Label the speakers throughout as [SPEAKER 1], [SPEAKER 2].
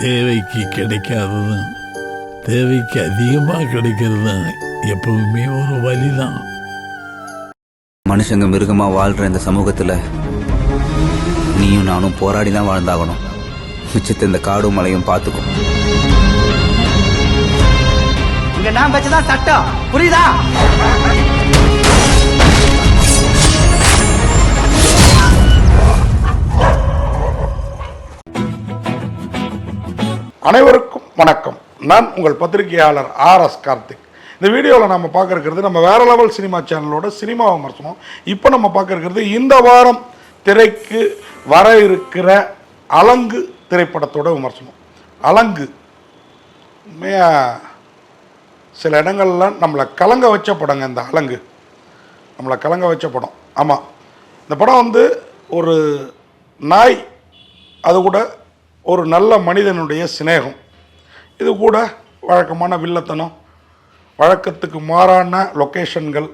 [SPEAKER 1] தேவைக்கு கிடைக்காததும் தேவைக்கு அதிகமாக கிடைக்கிறது தான் எப்பவுமே ஒரு வழிதான்.
[SPEAKER 2] மனுஷங்க மிருகமா வாழ்ற இந்த சமூகத்துல நீயும் நானும் போராடி தான் வாழ்ந்தாகணும். மிச்சத்தை இந்த காடும் மலையும் பார்த்துக்கும்.
[SPEAKER 3] இங்க நான் வச்சுதான் சட்டம், புரியுதா?
[SPEAKER 4] அனைவருக்கும் வணக்கம். நான் உங்கள் பத்திரிகையாளர் ஆர்.எஸ். கார்த்திக். இந்த வீடியோவில் நம்ம பார்க்க இருக்கிறது நம்ம வேற லெவல் சினிமா சேனலோட சினிமா விமர்சனம். இப்போ நம்ம பார்க்க இருக்கிறது இந்த வாரம் திரைக்கு வர இருக்கிற அலங்கு திரைப்படத்தோட விமர்சனம். அலங்கு உண்மையாக சில இடங்கள்லாம் நம்மளை கலங்க வச்ச படங்க. இந்த அலங்கு நம்மளை கலங்க வச்ச படம். ஆமாம், இந்த படம் வந்து ஒரு நாய், அது கூட ஒரு நல்ல மனிதனுடைய சிநேகம், இது கூட வழக்கமான வில்லத்தனம், வழக்கத்துக்கு மாறான லொக்கேஷன்கள்,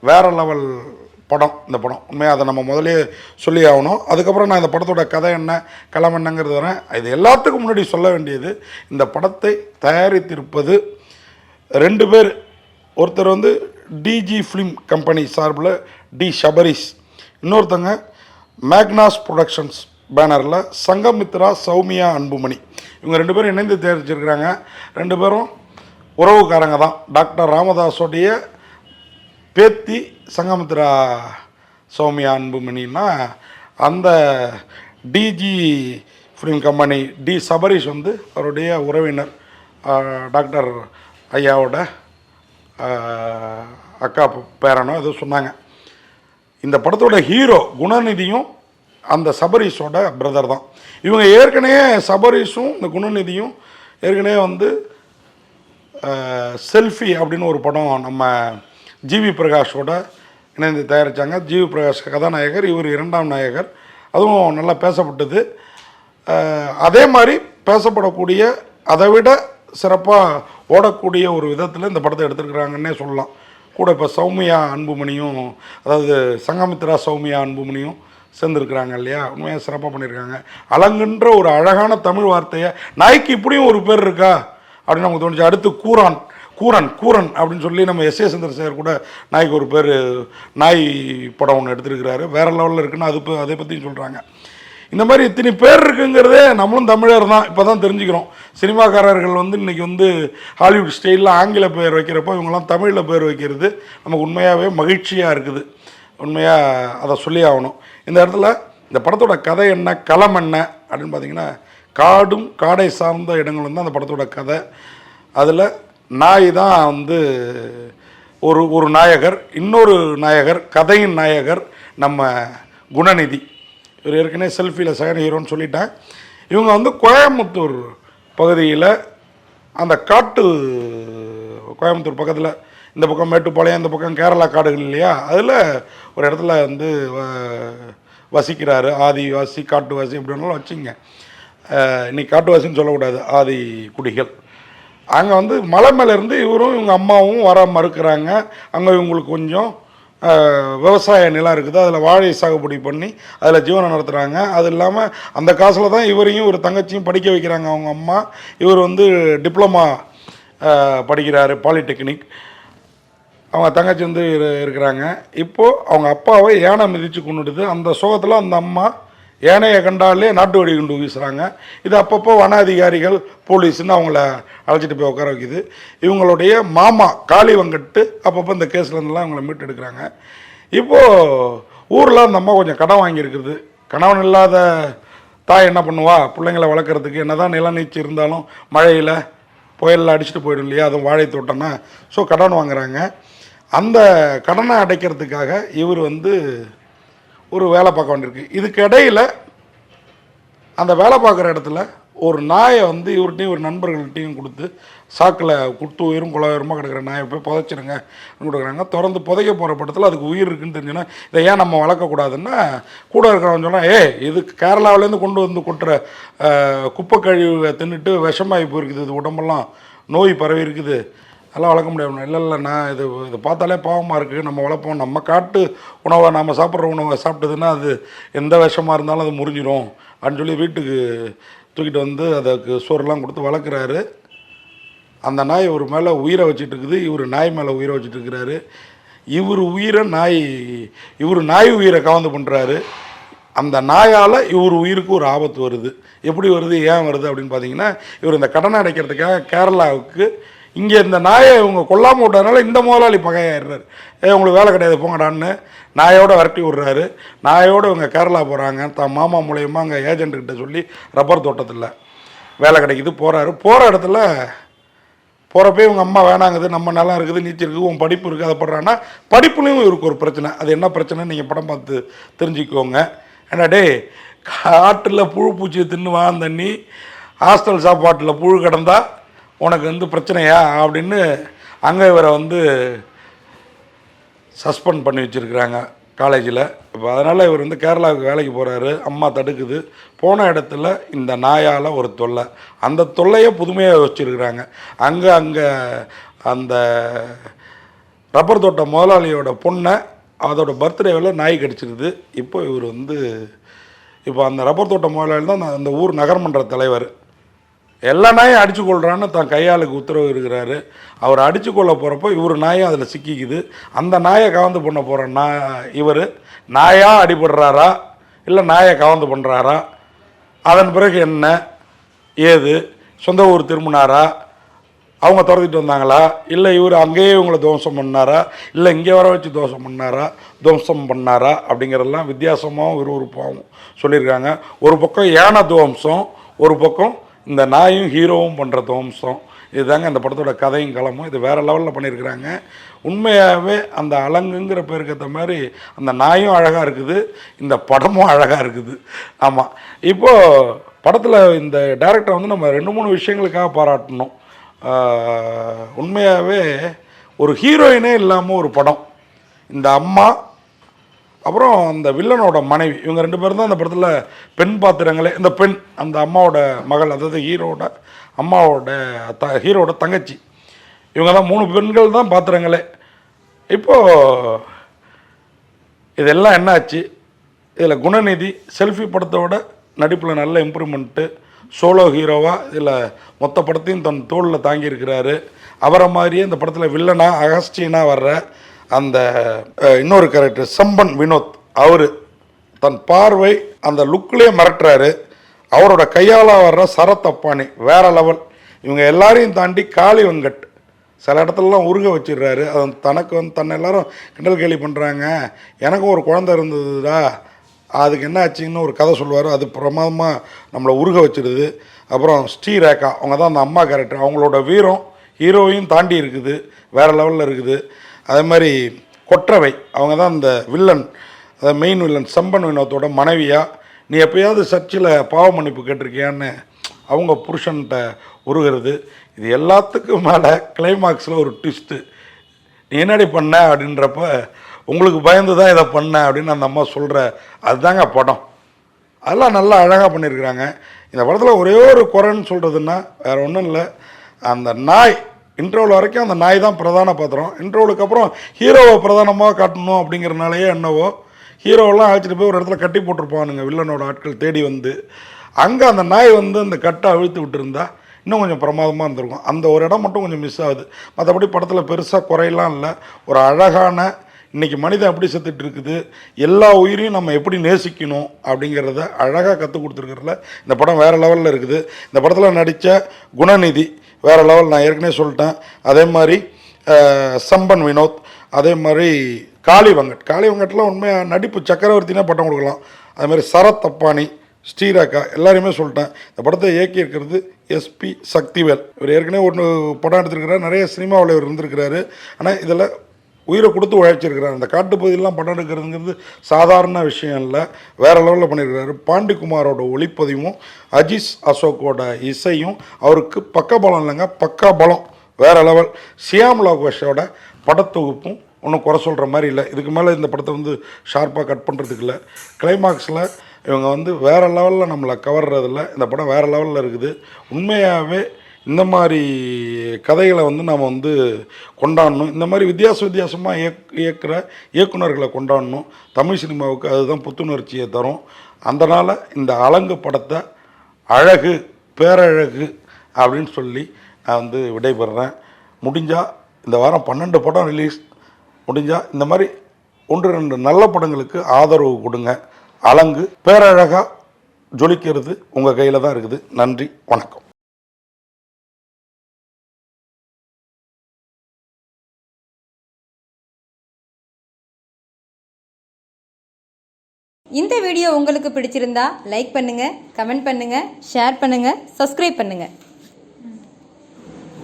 [SPEAKER 4] வேறு லெவல் படம் இந்த படம். உண்மையாக அதை நம்ம முதலே சொல்லி ஆகணும். அதுக்கப்புறம் நான் இந்த படத்தோட கதை என்ன, களம் என்னங்கிறது வரேன். இது எல்லாத்துக்கும் முன்னாடி சொல்ல வேண்டியது, இந்த படத்தை தயாரித்திருப்பது 2 பேர். ஒருத்தர் வந்து டிஜி ஃபிலிம் கம்பெனி சார்பில் டி ஷபரீஷ், இன்னொருத்தங்க மேக்னாஸ் ப்ரொடக்ஷன்ஸ் பேனரில் சங்கமித்ரா சௌமியா அன்புமணி. இவங்க 2 பேரும் இணைந்து தயாரிச்சிருக்கிறாங்க. 2 பேரும் உறவுக்காரங்க தான். டாக்டர் ராமதாஸோடைய பேத்தி சங்கமித்ரா சௌமியா அன்புமணின்னா, அந்த டிஜி ஃபிலிம் கம்பெனி டி சபரீஷ் வந்து அவருடைய உறவினர், டாக்டர் ஐயாவோட அக்கா பேரனோ ஏதோ சொன்னாங்க. இந்த படத்தோட ஹீரோ குணநிதியும் அந்த சபரீஷோட பிரதர் தான். இவங்க ஏற்கனவே சபரீஷும் இந்த குணநிதியும் ஏற்கனவே வந்து செல்ஃபி அப்படின்னு ஒரு படம் நம்ம ஜிவி பிரகாஷோட இணைந்து தயாரித்தாங்க. ஜிவி பிரகாஷ் கதாநாயகர், இவர் 2ஆம் நாயகர். அதுவும் நல்லா பேசப்பட்டது. அதே மாதிரி பேசப்படக்கூடிய, அதை விட சிறப்பாக ஓடக்கூடிய ஒரு விதத்தில் இந்த படத்தை எடுத்துருக்குறாங்கன்னே சொல்லலாம். கூட இப்போ சௌமியா அன்புமணியும், அதாவது சங்கமித்ரா சௌமியா அன்புமணியும் சேர்ந்துருக்குறாங்க இல்லையா. உண்மையாக சிறப்பாக பண்ணியிருக்காங்க. அலங்குன்ற ஒரு அழகான தமிழ் வார்த்தையை, நாய்க்கு இப்படியும் ஒரு பேர் இருக்கா அப்படின்னு நமக்கு தோணுச்சு. அடுத்து கூரன் அப்படின்னு சொல்லி நம்ம எஸ்.ஏ. சந்திரசேகர் கூட நாய்க்கு ஒரு பேர், நாய் படம் ஒன்று எடுத்துருக்கிறாரு, வேறு லெவலில் இருக்குன்னு அதை பற்றியும் சொல்கிறாங்க. இந்த மாதிரி இத்தனை பேர் இருக்குங்கிறதே நம்மளும் தமிழர் தான் இப்போ தான் தெரிஞ்சுக்கிறோம். சினிமாக்காரர்கள் வந்து இன்றைக்கி வந்து ஹாலிவுட் ஸ்டைலில் ஆங்கில பேர் வைக்கிறப்போ இவங்கெல்லாம் தமிழில் பேர் வைக்கிறது நமக்கு உண்மையாகவே மகிழ்ச்சியாக இருக்குது. உண்மையாக அதை சொல்லி ஆகணும். இந்த இடத்துல இந்த படத்தோட கதை என்ன, களம் என்ன அப்படின்னு பார்த்தீங்கன்னா, காடும் காடை சார்ந்த இடங்களும் தான் அந்த படத்தோட கதை. அதில் நாய் தான் வந்து ஒரு நாயகர், இன்னொரு நாயகர், கதையின் நாயகர் நம்ம குணநிதி. இவர் ஏற்கனவே செல்ஃபியில் செகண்ட் ஹீரோன்னு சொல்லிட்டேன். இவங்க வந்து கோயம்புத்தூர் பகுதியில், அந்த கோயம்புத்தூர் பக்கத்தில், இந்த பக்கம் மேட்டுப்பாளையம், இந்த பக்கம் கேரளா காடுகள் இல்லையா, அதில் ஒரு இடத்துல வந்து வசிக்கிறாரு. ஆதிவாசி, காட்டுவாசி எப்படின்னாலும் வச்சுங்க. இன்றைக்கி காட்டுவாசின்னு சொல்லக்கூடாது, ஆதி குடிகள். அங்கே வந்து மலை மேலேருந்து இவரும் இவங்க அம்மாவும் வர மறுக்கிறாங்க. அங்கே இவங்களுக்கு கொஞ்சம் விவசாய நிலம் இருக்குது, அதில் வாழை சாகுபடி பண்ணி அதில் ஜீவனம் நடத்துகிறாங்க. அது இல்லாமல் அந்த காசில் தான் இவரையும் ஒரு தங்கச்சியும் படிக்க வைக்கிறாங்க அவங்க அம்மா. இவர் வந்து டிப்ளமா படிக்கிறாரு, பாலிடெக்னிக். அவங்க தங்கச்சி வந்து இருக்கிறாங்க. இப்போது அவங்க அப்பாவை யானை மிதித்து கொண்டுடுது. அந்த சோகத்தில் அந்த அம்மா யானையை கண்டாலே நாட்டு வெடி குண்டு வீசுகிறாங்க. இது அப்பப்போ வன அதிகாரிகள், போலீஸ்ன்னு அவங்கள அழைச்சிட்டு போய் உட்கார வைக்குது. இவங்களுடைய மாமா காளி வெங்கட்டு அப்பப்போ இந்த கேஸ்லேருந்துலாம் இவங்களை மீட்டு எடுக்கிறாங்க. இப்போது ஊரில் அந்த அம்மா கொஞ்சம் கடன் வாங்கியிருக்குது. கணவன் இல்லாத தாய் என்ன பண்ணுவா, பிள்ளைங்களை வளர்க்குறதுக்கு என்ன தான் நிலநீச்சி இருந்தாலும் மழையில் புயலில் அடிச்சுட்டு போயிடும் இல்லையா, அதுவும் வாழை தோட்டம்னா. ஸோ கடன் வாங்குகிறாங்க. அந்த கடனை அடைக்கிறதுக்காக இவர் வந்து ஒரு வேலை பார்க்க வேண்டியிருக்கு. இதுக்கு இடையில் அந்த வேலை பார்க்குற இடத்துல ஒரு நாயை வந்து இவர்கிட்டையும் ஒரு நண்பர்கள்ட்டையும் கொடுத்து, சாக்கில் குட்டு உயிரும் குலவரமாக கிடக்கிற நாயை போய் புதைச்சிருங்க கொடுக்குறாங்க. திறந்து புதைக்க போகிற படத்தில் அதுக்கு உயிர் இருக்குன்னு தெரிஞ்சுன்னா, இதை ஏன் நம்ம வளர்க்கக்கூடாதுன்னா, கூட இருக்கிறவங்க சொன்னால், இது கேரளாவிலேருந்து கொண்டு வந்து கொட்டுற குப்பை கழிவை தின்னுட்டு விஷமாகி போயிருக்குது, இது உடம்பெல்லாம் நோய் பரவி இருக்குது, அதெல்லாம் வளர்க்க முடியாது. இல்லை நான் இது பார்த்தாலே பாவமாக இருக்குது, நம்ம வளர்ப்போம், நம்ம காட்டு உணவை, நம்ம சாப்பிட்ற உணவை சாப்பிட்டதுன்னா அது எந்த விஷமாக இருந்தாலும் அது முறிஞ்சிடும் அப்படின்னு சொல்லி வீட்டுக்கு தூக்கிட்டு வந்து அதுக்கு சோறுலாம் கொடுத்து வளர்க்குறாரு. அந்த நாய் இவர் மேலே உயிரை வச்சுட்டு இருக்குது, இவர் நாய் மேலே உயிரை வச்சுட்டு இருக்கிறாரு. இவர் நாய் உயிரை கவர்ந்து பண்ணுறாரு. அந்த நாயால் இவர் உயிருக்கு ஒரு ஆபத்து வருது. எப்படி வருது, ஏன் வருது அப்படின்னு பார்த்தீங்கன்னா, இவர் இந்த கடனை அடைக்கிறதுக்காக கேரளாவுக்கு இங்கே இந்த நாயை இவங்க கொல்லாமல் விட்டதுனால இந்த முதலாளி பகையாயிடுறாரு. உங்களுக்கு வேலை கிடையாது போங்கடான்னு நாயோட விரட்டி விட்றாரு. நாயோடு இவங்க கேரளா போகிறாங்க. தான் மாமா மூலயமா அங்கே ஏஜென்ட்டுக்கிட்ட சொல்லி ரப்பர் தோட்டத்தில் வேலை கிடைக்குது. போகிற இடத்துல போகிறப்பே இவங்க அம்மா வேணாங்குது, நம்ம நல்லா இருக்குது, நீச்சல் இருக்குது, உன் படிப்பு இருக்குது, அதை படுறான்னா படிப்புலேயும் இவருக்கு ஒரு பிரச்சனை. அது என்ன பிரச்சனைன்னு நீங்கள் படம் பார்த்து தெரிஞ்சுக்கோங்க. ஏன்னா டே காட்டில் புழு பூச்சியை தின்னு தண்ணி ஹாஸ்டல் சாப்பாட்டில் புழு கிடந்தா உனக்கு பிரச்சனையா அப்படின்னு அங்கே இவரை சஸ்பெண்ட் பண்ணி வச்சுருக்குறாங்க காலேஜில். இப்போ அதனால் இவர் கேரளாவுக்கு வேலைக்கு போகிறாரு. அம்மா தடுக்குது. போன இடத்துல இந்த நாயால் ஒரு தொல்லை. அந்த தொல்லையை புதுமையாக வச்சுருக்குறாங்க. அங்கே அந்த ரப்பர் தோட்ட முதலாளியோட பொண்ணை அதோட பர்த்டேவில் நாய் கடிச்சிருது. இப்போ இவர் இப்போ அந்த ரப்பர் தோட்ட முதலாளி தான் அந்த ஊர் நகர்மன்ற தலைவர். எல்லா நாயும் அடித்து கொள்கிறான்னு தான் கையாளுக்கு உத்தரவு இருக்கிறாரு. அவர் அடித்து கொள்ள போகிறப்போ இவர் நாயும் அதில் சிக்கிக்குது. அந்த நாயை கவர்ந்து பண்ண போகிற இவர் நாயாக அடிபடுறாரா இல்லை நாயை கவர்ந்து பண்ணுறாரா, அதன் பிறகு என்ன ஏது, சொந்த ஊர் திரும்பினாரா, அவங்க துரத்திட்டு வந்தாங்களா, இல்லை இவர் அங்கேயே இவங்களை துவம்சம் பண்ணாரா, இல்லை இங்கே வர வச்சு துவம்சம் பண்ணாரா அப்படிங்கிறதெல்லாம் வித்தியாசமாகவும் விறுவிறுப்பாகவும் சொல்லியிருக்காங்க. ஒரு பக்கம் யானை துவம்சம், ஒரு பக்கம் இந்த நாயும் ஹீரோவும் பண்ணுற துவம்சம். இதுதாங்க இந்த படத்தோட கதையும் களமும். இது வேறு லெவலில் பண்ணியிருக்கிறாங்க. உண்மையாகவே அந்த அலங்குங்கிற பேருக்கு ஏற்ற மாதிரி அந்த நாயும் அழகாக இருக்குது, இந்த படமும் அழகாக இருக்குது. ஆமாம், இப்போது படத்தில் இந்த டைரக்டரை நம்ம 2-3 விஷயங்களுக்காக பாராட்டணும். உண்மையாகவே ஒரு ஹீரோயினே இல்லாமல் ஒரு படம். இந்த அம்மா அப்புறம் அந்த வில்லனோட மனைவி, இவங்க 2 பேரும் தான் அந்த படத்தில் பெண் பாத்திரங்களே. இந்த பெண் அந்த அம்மாவோட மகள், அதாவது ஹீரோட அம்மாவோட ஹீரோட தங்கச்சி, இவங்க தான் 3 பெண்கள் தான் பாத்திரங்களே. இப்போது இதெல்லாம் என்னாச்சு, இதில் குணநிதி செல்ஃபி படத்தோட நடிப்பில் நல்ல இம்ப்ரூவ்மெண்ட்டு. சோலோ ஹீரோவாக இதில் மொத்த படத்தையும் தன் தோளில் தாங்கியிருக்கிறாரு. அவரை மாதிரியே இந்த படத்தில் வில்லனாக அகஸ்டீனாக வர்ற அந்த இன்னொரு கேரக்டர் சம்பன் வினோத், அவர் தன் பார்வை அந்த லுக்லேயே மிரட்டுறாரு. அவரோட கையால் வர்ற சரத்தப்பானி வேறு லெவல். இவங்க எல்லாரையும் தாண்டி காளி வெங்கட் சில இடத்துலலாம் உருக வச்சிடுறாரு. அது தனக்கு தன்னை எல்லாரும் கிண்டல் கேலி பண்ணுறாங்க, எனக்கும் ஒரு குழந்தை இருந்ததுடா, அதுக்கு என்ன ஆச்சுன்னு ஒரு கதை சொல்லுவார். அது பிரமாதமாக நம்மளை உருக வச்சிருது. அப்புறம் ஸ்ரீரேகா, அவங்க தான் அந்த அம்மா கேரக்டர். அவங்களோட வீரம் ஹீரோவையும் தாண்டி இருக்குது, வேறு லெவலில் இருக்குது. அதே மாதிரி கொற்றவை, அவங்க தான் இந்த வில்லன், அதாவது மெயின் வில்லன் சம்பன் வினோத்தோட மனைவியாக. நீ எப்போயாவது சர்ச்சில் பாவ மன்னிப்பு கேட்டிருக்கியான்னு அவங்க புருஷன்கிட்ட உருகிறது. இது எல்லாத்துக்கும் மேலே கிளைமாக்ஸில் ஒரு ட்விஸ்ட்டு, நீ என்னடி பண்ண அப்படின்றப்ப உங்களுக்கு பயந்து தான் இதை பண்ண அப்படின்னு அந்த அம்மா சொல்கிற, அதுதாங்க படம். அதெல்லாம் நல்லா அழகாக பண்ணியிருக்கிறாங்க. இந்த படத்தில் ஒரே ஒரு குறைன்னு சொல்கிறதுன்னா வேறு ஒன்றும் இல்லை, அந்த நாய் இன்ட்ரோவில் வரைக்கும் அந்த நாய் தான் பிரதான பாத்திரம். இன்ட்ரோவுக்கு அப்புறம் ஹீரோவை பிரதானமாக காட்டணும் அப்படிங்கிறனாலேயே என்னவோ ஹீரோவெல்லாம் அழைச்சிட்டு போய் ஒரு இடத்துல கட்டி போட்டிருப்பானுங்க வில்லனோட ஆட்கள் தேடி வந்து. அங்கே அந்த நாய் அந்த கட்டை அழுத்து விட்டுருந்தா இன்னும் கொஞ்சம் பிரமாதமாக இருந்திருக்கும். அந்த ஒரு இடம் மட்டும் கொஞ்சம் மிஸ் ஆகுது. மற்றபடி படத்தில் பெருசாக குறையெல்லாம் இல்லை. ஒரு அழகான, இன்றைக்கி மனிதன் எப்படி செத்துட்டு இருக்குது, எல்லா உயிரையும் நம்ம எப்படி நேசிக்கணும் அப்படிங்கிறத அழகாக கற்றுக் கொடுத்துருக்கிறதுல இந்த படம் வேறு லெவலில் இருக்குது. இந்த படத்தில் நடித்த குணநிதி வேறு லெவல், நான் ஏற்கனவே சொல்லிட்டேன். அதே மாதிரி சம்பன் வினோத், அதே மாதிரி காளி வெங்கட்லாம் உண்மையாக நடிப்பு சக்கரவர்த்தினா பட்டம் கொடுக்கலாம். அதேமாதிரி சரத் அப்பானி, ஸ்ரீரேகா எல்லாரையுமே சொல்லிட்டேன். இந்த படத்தை இயக்கியிருக்கிறது எஸ்பி சக்திவேல். இவர் ஏற்கனவே ஒன்று படம் எடுத்திருக்கிறார், நிறைய சினிமாவில் இவர் இருந்திருக்கிறாரு. ஆனால் இதில் உயிரை கொடுத்து உழைச்சிருக்கிறார். அந்த காட்டுப்பகுதியெல்லாம் படம் எடுக்கிறதுங்கிறது சாதாரண விஷயம் இல்லை, வேறு லெவலில் பண்ணியிருக்கிறாரு. பாண்டிக்குமாரோட ஒளிப்பதிவும் அஜீஸ் அசோக்கோட இசையும் அவருக்கு பக்கபலம் இல்லைங்க, பக்கா பலம், வேறு லெவல். சியாம் லோகேஷோட படத்தொகுப்பும் ஒன்றும் குறை சொல்கிற மாதிரி இல்லை. இதுக்கு மேலே இந்த படத்தை ஷார்ப்பாக கட் பண்ணுறதுக்கு இல்லை. கிளைமாக்ஸில் இவங்க வேறு லெவலில் நம்மளை கவர்றதில்ல. இந்த படம் வேறு லெவலில் இருக்குது. உண்மையாகவே இந்த மாதிரி கதைகளை நாம் கொண்டாடணும். இந்த மாதிரி வித்தியாசமாக இயக்குகிற இயக்குனர்களை கொண்டாடணும். தமிழ் சினிமாவுக்கு அதுதான் புத்துணர்ச்சியை தரும். அதனால் இந்த அலங்கு படத்தை அழகு பேரழகு அப்படின்னு சொல்லி நான் வந்து விடைபெறுறேன். முடிஞ்சால் இந்த வாரம் 12 படம் ரிலீஸ். முடிஞ்சால் இந்த மாதிரி 1-2 நல்ல படங்களுக்கு ஆதரவு கொடுங்க. அலங்கு பேரழகாக ஜொலிக்கிறது உங்கள் கையில் தான் இருக்குது. நன்றி, வணக்கம்.
[SPEAKER 5] இந்த வீடியோ உங்களுக்கு பிடிச்சிருந்தா லைக் பண்ணுங்க, கமெண்ட் பண்ணுங்க, ஷேர் பண்ணுங்க, சப்ஸ்கிரைப் பண்ணுங்க.